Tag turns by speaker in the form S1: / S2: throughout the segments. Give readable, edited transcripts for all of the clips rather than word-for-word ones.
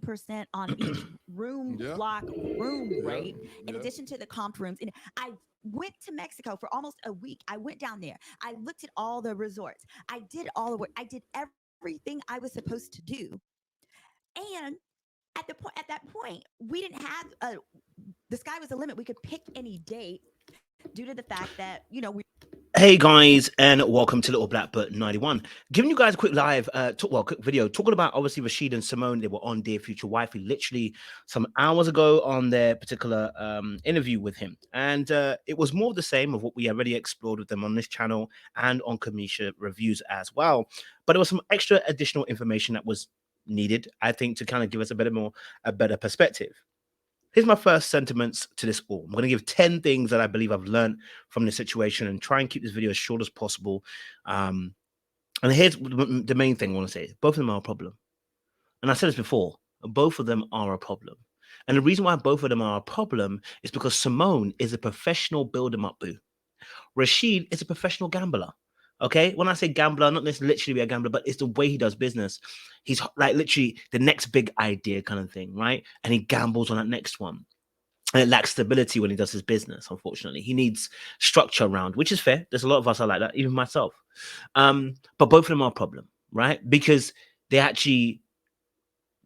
S1: 10% on each room,
S2: Yeah.
S1: block, room
S2: Yeah.
S1: rate, in
S2: Yeah.
S1: addition to the comped rooms. And I went to Mexico for almost a week. I went down there. I looked at all the resorts. I did all the work. I did everything I was supposed to do. And at that point, we didn't have the sky was the limit. We could pick any date due to the fact that, we
S3: Hey guys, and welcome to Little Black Book 91. Giving you guys a quick live, quick video talking about obviously Rashid and Symone. They were on Dear Future Wifey literally some hours ago on their particular interview with him, and it was more of the same of what we already explored with them on this channel and on Kamisha reviews as well. But there was some extra additional information that was needed, I think, to kind of give us a better perspective. Here's my first sentiments to this all. I'm going to give 10 things that I believe I've learned from this situation and try and keep this video as short as possible. And here's the main thing I want to say. Both of them are a problem. And I said this before, both of them are a problem. And the reason why both of them are a problem is because Symone is a professional build-em-up boo. Rashid is a professional gambler. Okay, when I say gambler, not necessarily literally a gambler, but it's the way he does business. He's like literally the next big idea kind of thing, right? And he gambles on that next one. And it lacks stability when he does his business, unfortunately. He needs structure around, which is fair. There's a lot of us are like that, even myself. But both of them are a problem, right? Because they actually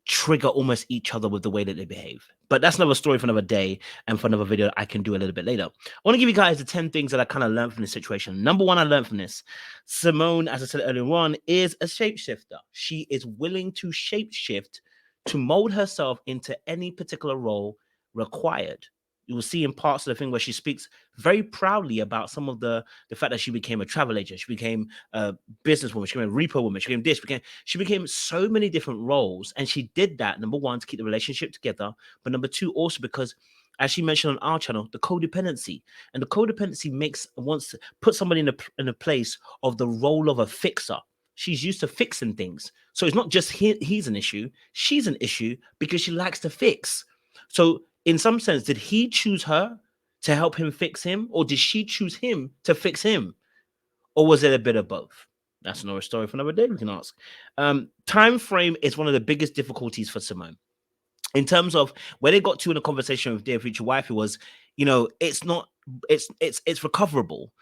S3: trigger almost each other with the way that they behave. But that's another story for another day and for another video I can do a little bit later. I want to give you guys the 10 things that I kind of learned from this situation. Number one, I learned from this. Symone, as I said earlier on, is a shapeshifter. She is willing to shapeshift to mold herself into any particular role required. You will see in parts of the thing where she speaks very proudly about some of the fact that she became a travel agent, she became a businesswoman, she became a repo woman, she became so many different roles. And she did that, number one, to keep the relationship together, but number two, also because, as she mentioned on our channel, the codependency. And the codependency wants to put somebody in a place of the role of a fixer. She's used to fixing things. So it's not just he's an issue, she's an issue because she likes to fix. So in some sense, did he choose her to help him fix him? Or did she choose him to fix him? Or was it a bit of both? That's another story for another day we can ask. Time frame is one of the biggest difficulties for Symone. In terms of where they got to in a conversation with Dear Future Wifey was, it's recoverable.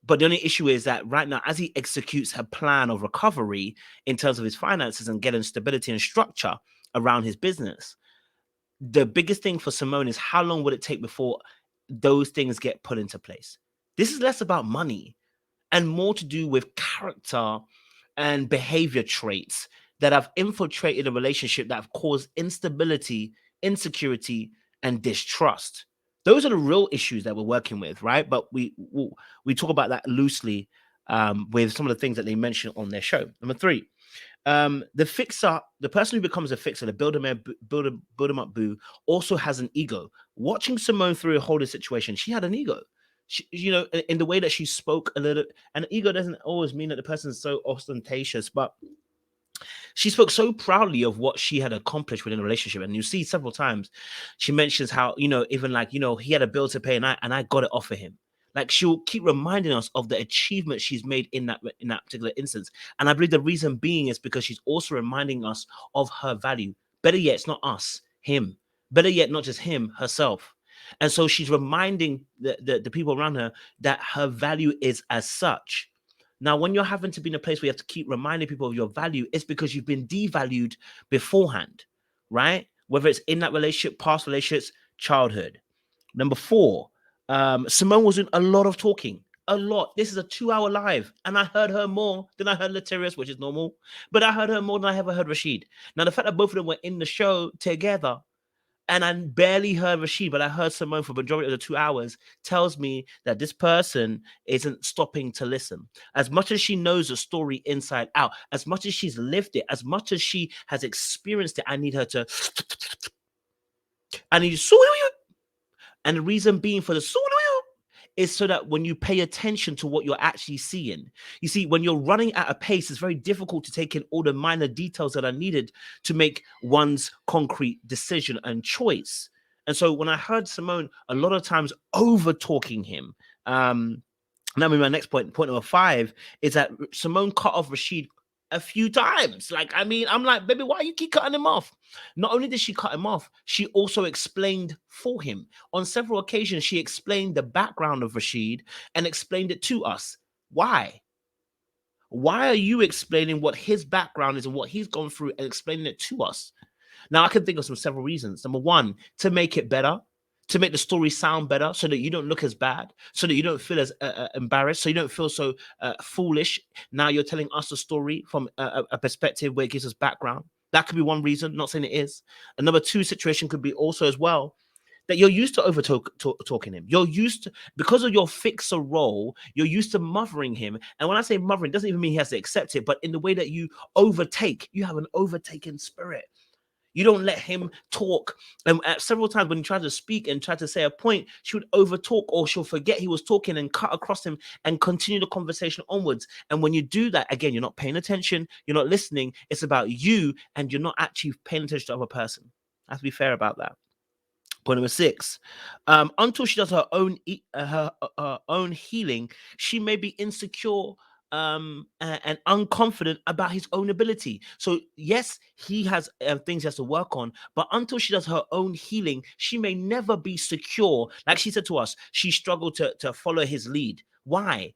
S3: But the only issue is that right now, as he executes her plan of recovery in terms of his finances and getting stability and structure around his business, the biggest thing for Symone is how long would it take before those things get put into place? This is less about money and more to do with character and behavior traits that have infiltrated a relationship that have caused instability, insecurity, and distrust. Those are the real issues that we're working with, right? But we talk about that loosely with some of the things that they mention on their show. Number three, the fixer, the person who becomes a fixer, the build 'em up boo, also has an ego. Watching Symone through a whole situation, she had an ego. She, in the way that she spoke a little, and ego doesn't always mean that the person is so ostentatious, but she spoke so proudly of what she had accomplished within a relationship. And you see several times she mentions how, even like, he had a bill to pay and I got it off for him. Like she'll keep reminding us of the achievement she's made in that particular instance. And I believe the reason being is because she's also reminding us of her value. Better yet, it's not us, him. Better yet, not just him, herself. And so she's reminding the people around her that her value is as such. Now, when you're having to be in a place where you have to keep reminding people of your value, it's because you've been devalued beforehand, right? Whether it's in that relationship, past relationships, childhood. Number four, Symone was doing a lot of talking. A lot. This is a 2-hour live, and I heard her more than I heard Latirius, which is normal, but I heard her more than I ever heard Rashid. Now, the fact that both of them were in the show together, and I barely heard Rashid, but I heard Symone for the majority of the 2 hours, tells me that this person isn't stopping to listen. As much as she knows the story inside out, as much as she's lived it, as much as she has experienced it, I need her to. I need you. And the reason being for the is so that when you pay attention to what you're actually seeing, you see, when you're running at a pace, it's very difficult to take in all the minor details that are needed to make one's concrete decision and choice. And so when I heard Symone a lot of times over talking him, now my next point number 5 is that Symone cut off Rashid a few times. Like, I mean, I'm like, baby, why you keep cutting him off? Not only did she cut him off, she also explained for him. On several occasions, she explained the background of Rashid and explained it to us. Why? Why are you explaining what his background is and what he's gone through and explaining it to us? Now, I can think of several reasons. Number one, to make it better, to make the story sound better so that you don't look as bad, so that you don't feel as embarrassed, so you don't feel so foolish. Now you're telling us a story from a perspective where it gives us background. That could be one reason, not saying it is. And number two situation could be also as well that you're used to over talking him. You're used to, because of your fixer role, you're used to mothering him. And when I say mothering, it doesn't even mean he has to accept it, but in the way that you overtake, you have an overtaking spirit. You don't let him talk. And at several times when he tried to speak and tried to say a point, she would overtalk or she'll forget he was talking and cut across him and continue the conversation onwards. And when you do that, again, you're not paying attention, you're not listening. It's about you and you're not actually paying attention to the other person. I have to be fair about that. Point number 6, until she does her own her own healing, she may be insecure and unconfident about his own ability. So yes, he has things he has to work on, but until she does her own healing, she may never be secure. Like she said to us, she struggled to follow his lead. Why?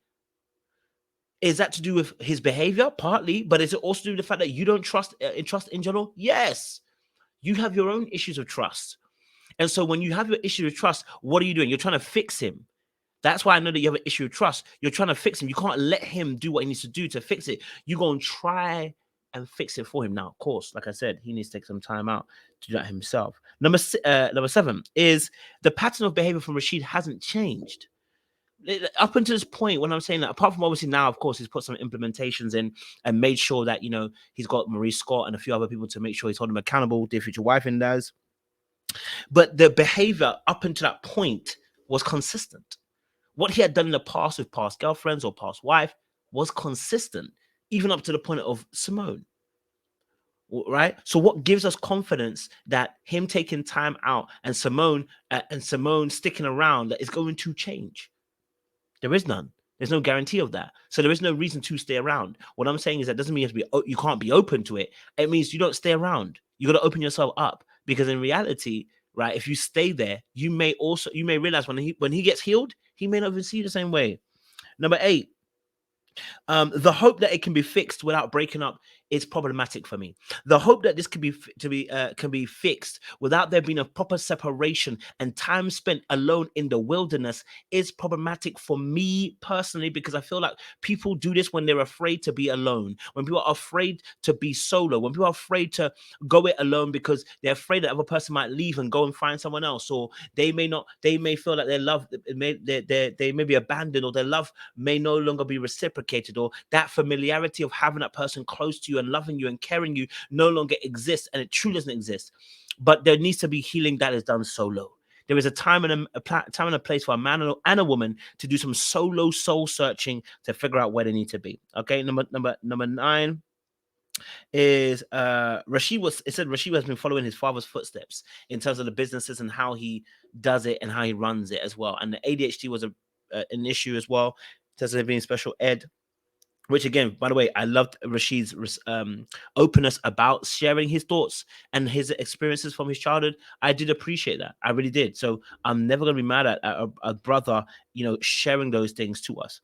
S3: Is that to do with his behavior? Partly, but is it also to do with the fact that you don't trust in general? Yes, you have your own issues of trust. And so when you have your issue of trust, what are you doing? You're trying to fix him. That's why I know that you have an issue of trust. You're trying to fix him. You can't let him do what he needs to do to fix it. You're going to try and fix it for him. Now, of course, like I said, he needs to take some time out to do that himself. Number 7 is the pattern of behavior from Rashid hasn't changed. Up until this point, when I'm saying that, apart from obviously now, of course, he's put some implementations in and made sure that, he's got Marie Scott and a few other people to make sure he's holding him accountable, dear future wife and does. But the behavior up until that point was consistent. What he had done in the past with past girlfriends or past wife was consistent, even up to the point of Symone. Right? So what gives us confidence that him taking time out and Symone sticking around that is going to change? There is none. There's no guarantee of that. So there is no reason to stay around. What I'm saying is that doesn't mean you can't be open to it. It means you don't stay around. You got to open yourself up, because in reality, right, if you stay there, you may realize when he gets healed, he may not even see you the same way. Number 8, the hope that it can be fixed without breaking up is problematic for me. The hope that this can be fixed without there being a proper separation and time spent alone in the wilderness is problematic for me personally, because I feel like people do this when they're afraid to be alone, when people are afraid to be solo, when people are afraid to go it alone because they're afraid that other person might leave and go and find someone else, or they may feel like their love they may be abandoned, or their love may no longer be reciprocated, or that familiarity of having that person close to you and loving you and caring you no longer exists, and it truly doesn't exist. But there needs to be healing that is done solo. There is a time and a place for a man and a woman to do some solo soul searching to figure out where they need to be. Okay, number 9 is Rashid has been following his father's footsteps in terms of the businesses and how he does it and how he runs it as well. And the ADHD was an issue as well in terms of being special ed. Which again, by the way, I loved Rashid's openness about sharing his thoughts and his experiences from his childhood. I did appreciate that. I really did. So I'm never going to be mad at a brother, sharing those things to us.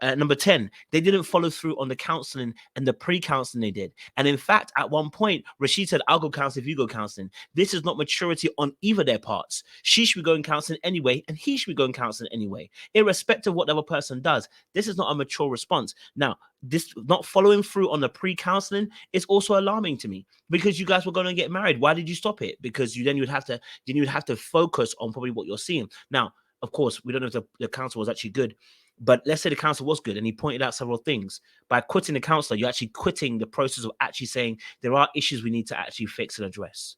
S3: Number 10, they didn't follow through on the counseling and the pre-counseling they did. And in fact, at one point, Rashid said, I'll go counseling if you go counseling. This is not maturity on either their parts. She should be going counseling anyway, and he should be going counseling anyway, irrespective of what the other person does. This is not a mature response. Now, this not following through on the pre-counseling is also alarming to me, because you guys were going to get married. Why did you stop it? Because you would have to focus on probably what you're seeing. Now, of course, we don't know if the counsel was actually good, but let's say the counsel was good and he pointed out several things. By quitting the counselor, you're actually quitting the process of actually saying there are issues we need to actually fix and address.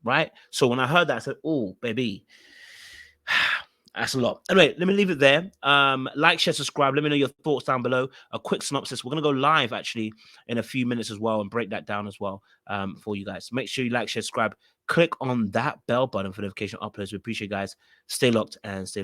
S3: Right? So when I heard that, I said, oh, baby, that's a lot. Anyway, let me leave it there. Like, share, subscribe. Let me know your thoughts down below. A quick synopsis. We're going to go live actually in a few minutes as well and break that down as well for you guys. Make sure you like, share, subscribe. Click on that bell button for notification uploads. We appreciate you guys. Stay locked and stay